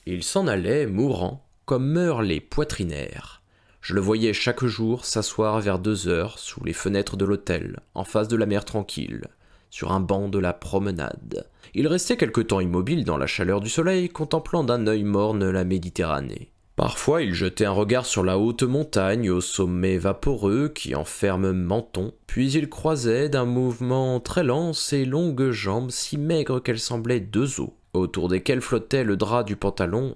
Il s'en allait, mourant, comme meurent les poitrinaires. Je le voyais chaque jour s'asseoir vers 2 heures sous les fenêtres de l'hôtel, en face de la mer tranquille, sur un banc de la promenade. Il restait quelque temps immobile dans la chaleur du soleil, contemplant d'un œil morne la Méditerranée. Parfois, il jetait un regard sur la haute montagne au sommet vaporeux qui enferme Menton, puis il croisait d'un mouvement très lent ses longues jambes si maigres qu'elles semblaient 2 os, autour desquelles flottait le drap du pantalon,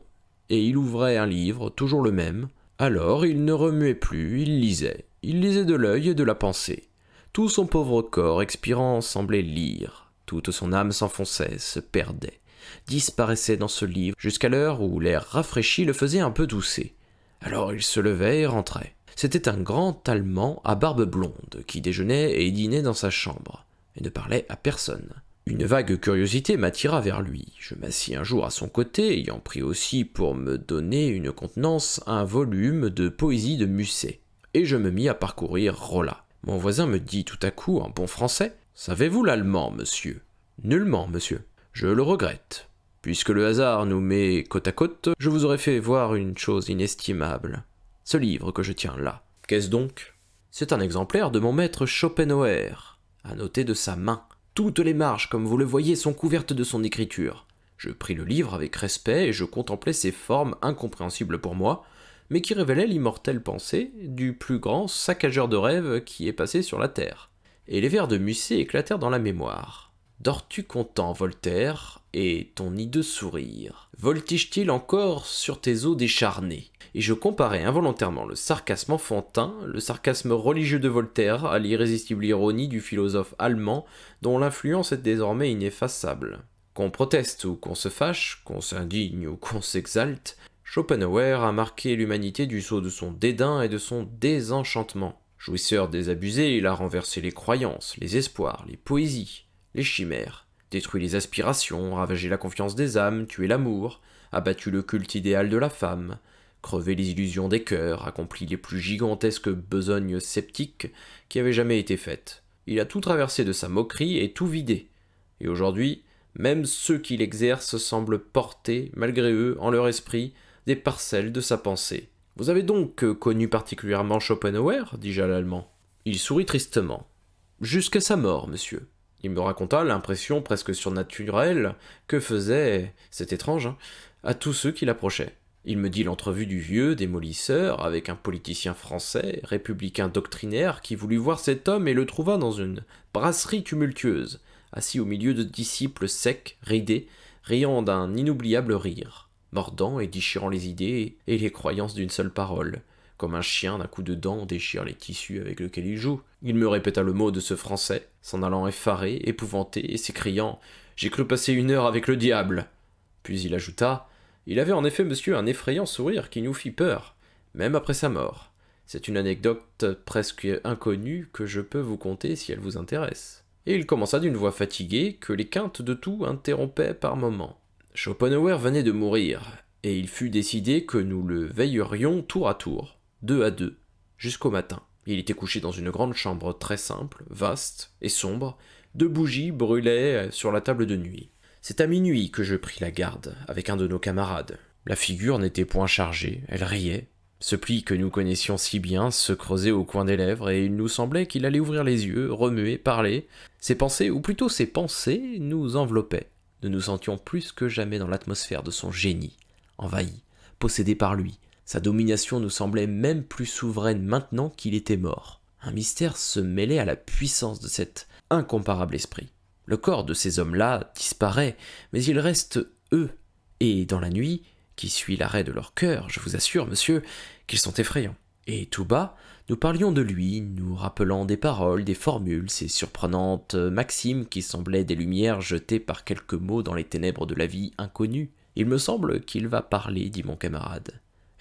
et il ouvrait un livre, toujours le même. Alors il ne remuait plus, il lisait de l'œil et de la pensée. Tout son pauvre corps expirant semblait lire, toute son âme s'enfonçait, se perdait, disparaissait dans ce livre, jusqu'à l'heure où l'air rafraîchi le faisait un peu tousser. Alors il se levait et rentrait. C'était un grand Allemand à barbe blonde, qui déjeunait et dînait dans sa chambre, et ne parlait à personne. Une vague curiosité m'attira vers lui. Je m'assis un jour à son côté, ayant pris aussi pour me donner une contenance un volume de poésie de Musset, et je me mis à parcourir Rolla. Mon voisin me dit tout à coup en bon français « Savez-vous l'allemand, monsieur ?»« Nullement, monsieur. Je le regrette. Puisque le hasard nous met côte à côte, je vous aurais fait voir une chose inestimable. Ce livre que je tiens là. Qu'est-ce donc ? C'est un exemplaire de mon maître Schopenhauer, annoté de sa main. Toutes les marges, comme vous le voyez, sont couvertes de son écriture. Je pris le livre avec respect et je contemplais ses formes incompréhensibles pour moi, mais qui révélaient l'immortelle pensée du plus grand saccageur de rêves qui est passé sur la terre. Et les vers de Musset éclatèrent dans la mémoire. Dors-tu content, Voltaire, et ton hideux sourire voltige-t-il encore sur tes os décharnés ? Et je comparais involontairement le sarcasme enfantin, le sarcasme religieux de Voltaire à l'irrésistible ironie du philosophe allemand dont l'influence est désormais ineffaçable. Qu'on proteste ou qu'on se fâche, qu'on s'indigne ou qu'on s'exalte, Schopenhauer a marqué l'humanité du sceau de son dédain et de son désenchantement. Jouisseur désabusé, il a renversé les croyances, les espoirs, les poésies, les chimères, détruit les aspirations, ravagé la confiance des âmes, tué l'amour, abattu le culte idéal de la femme, crevé les illusions des cœurs, accompli les plus gigantesques besognes sceptiques qui avaient jamais été faites. Il a tout traversé de sa moquerie et tout vidé. Et aujourd'hui, même ceux qui l'exercent semblent porter, malgré eux, en leur esprit, des parcelles de sa pensée. « Vous avez donc connu particulièrement Schopenhauer ?» dis-je à l'Allemand. Il sourit tristement. « Jusqu'à sa mort, monsieur. » Il me raconta l'impression presque surnaturelle que faisait, c'est étrange, à tous ceux qui l'approchaient. Il me dit l'entrevue du vieux démolisseur avec un politicien français, républicain doctrinaire, qui voulut voir cet homme et le trouva dans une brasserie tumultueuse, assis au milieu de disciples secs, ridés, riant d'un inoubliable rire, mordant et déchirant les idées et les croyances d'une seule parole, comme un chien d'un coup de dent déchire les tissus avec lesquels il joue. Il me répéta le mot de ce français, s'en allant effaré, épouvanté, et s'écriant « J'ai cru passer 1 heure avec le diable !» Puis il ajouta « Il avait en effet, monsieur, un effrayant sourire qui nous fit peur, même après sa mort. C'est une anecdote presque inconnue que je peux vous conter si elle vous intéresse. » Et il commença d'une voix fatiguée que les quintes de tout interrompaient par moments. Schopenhauer venait de mourir, et il fut décidé que nous le veillerions tour à tour, 2 à 2, jusqu'au matin. Il était couché dans une grande chambre très simple, vaste et sombre. 2 bougies brûlaient sur la table de nuit. C'est à minuit que je pris la garde, avec un de nos camarades. La figure n'était point chargée, elle riait. Ce pli que nous connaissions si bien se creusait au coin des lèvres, et il nous semblait qu'il allait ouvrir les yeux, remuer, parler. Ses pensées, ou plutôt ses pensées, nous enveloppaient. Nous nous sentions plus que jamais dans l'atmosphère de son génie, envahi, possédé par lui. Sa domination nous semblait même plus souveraine maintenant qu'il était mort. Un mystère se mêlait à la puissance de cet incomparable esprit. Le corps de ces hommes-là disparaît, mais ils restent eux. Et dans la nuit, qui suit l'arrêt de leur cœur, je vous assure, monsieur, qu'ils sont effrayants. Et tout bas, nous parlions de lui, nous rappelant des paroles, des formules, ces surprenantes maximes qui semblaient des lumières jetées par quelques mots dans les ténèbres de la vie inconnue. « Il me semble qu'il va parler, dit mon camarade. »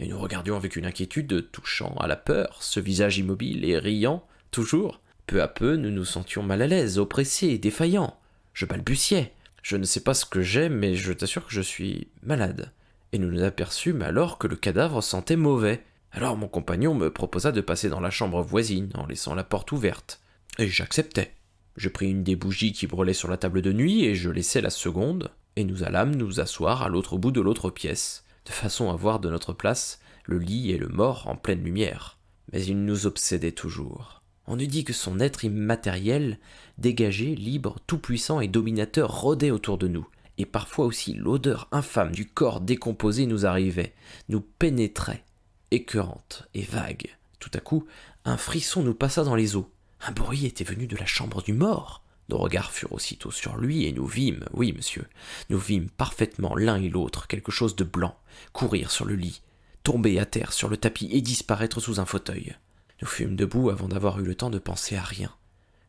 Et nous regardions avec une inquiétude touchant à la peur, ce visage immobile et riant, toujours. Peu à peu, nous nous sentions mal à l'aise, oppressés, défaillants. Je balbutiais. Je ne sais pas ce que j'ai, mais je t'assure que je suis malade. Et nous nous aperçûmes alors que le cadavre sentait mauvais. Alors mon compagnon me proposa de passer dans la chambre voisine, en laissant la porte ouverte. Et j'acceptai. Je pris une des bougies qui brûlaient sur la table de nuit, et je laissai la seconde, et nous allâmes nous asseoir à l'autre bout de l'autre pièce, de façon à voir de notre place le lit et le mort en pleine lumière. Mais il nous obsédait toujours. On eût dit que son être immatériel, dégagé, libre, tout-puissant et dominateur rôdait autour de nous, et parfois aussi l'odeur infâme du corps décomposé nous arrivait, nous pénétrait, écœurante et vague. Tout à coup, un frisson nous passa dans les os. Un bruit était venu de la chambre du mort. Nos regards furent aussitôt sur lui et nous vîmes, oui monsieur, nous vîmes parfaitement l'un et l'autre quelque chose de blanc, courir sur le lit, tomber à terre sur le tapis et disparaître sous un fauteuil. Nous fûmes debout avant d'avoir eu le temps de penser à rien,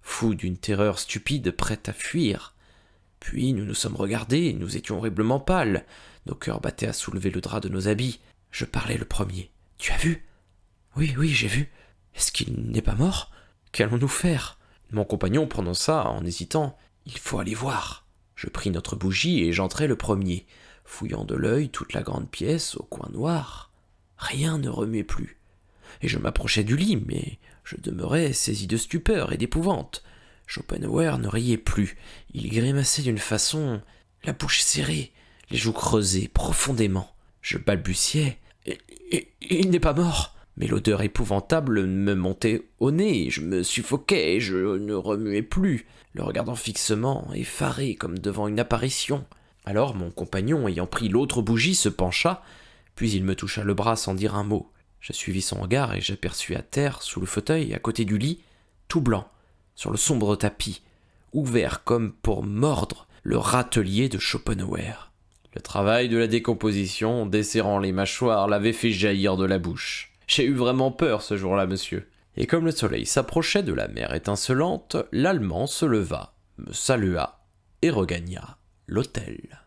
fous d'une terreur stupide, prête à fuir. Puis nous nous sommes regardés, nous étions horriblement pâles, nos cœurs battaient à soulever le drap de nos habits. Je parlais le premier. « Tu as vu ?»« Oui, j'ai vu. Est-ce qu'il n'est pas mort ? Qu'allons-nous faire ?» Mon compagnon prononça, en hésitant, « Il faut aller voir. » Je pris notre bougie et j'entrai le premier, fouillant de l'œil toute la grande pièce au coin noir. Rien ne remuait plus. Et je m'approchai du lit, mais je demeurais saisi de stupeur et d'épouvante. Schopenhauer ne riait plus. Il grimaçait d'une façon, la bouche serrée, les joues creusées profondément. Je balbutiai. Il n'est pas mort. Mais l'odeur épouvantable me montait au nez, je me suffoquais, je ne remuais plus, le regardant fixement, effaré comme devant une apparition. Alors mon compagnon, ayant pris l'autre bougie, se pencha, puis il me toucha le bras sans dire un mot. Je suivis son regard et j'aperçus à terre, sous le fauteuil, à côté du lit, tout blanc, sur le sombre tapis, ouvert comme pour mordre, le râtelier de Schopenhauer. Le travail de la décomposition, desserrant les mâchoires, l'avait fait jaillir de la bouche. J'ai eu vraiment peur ce jour-là, monsieur. Et comme le soleil s'approchait de la mer étincelante, l'Allemand se leva, me salua et regagna l'hôtel.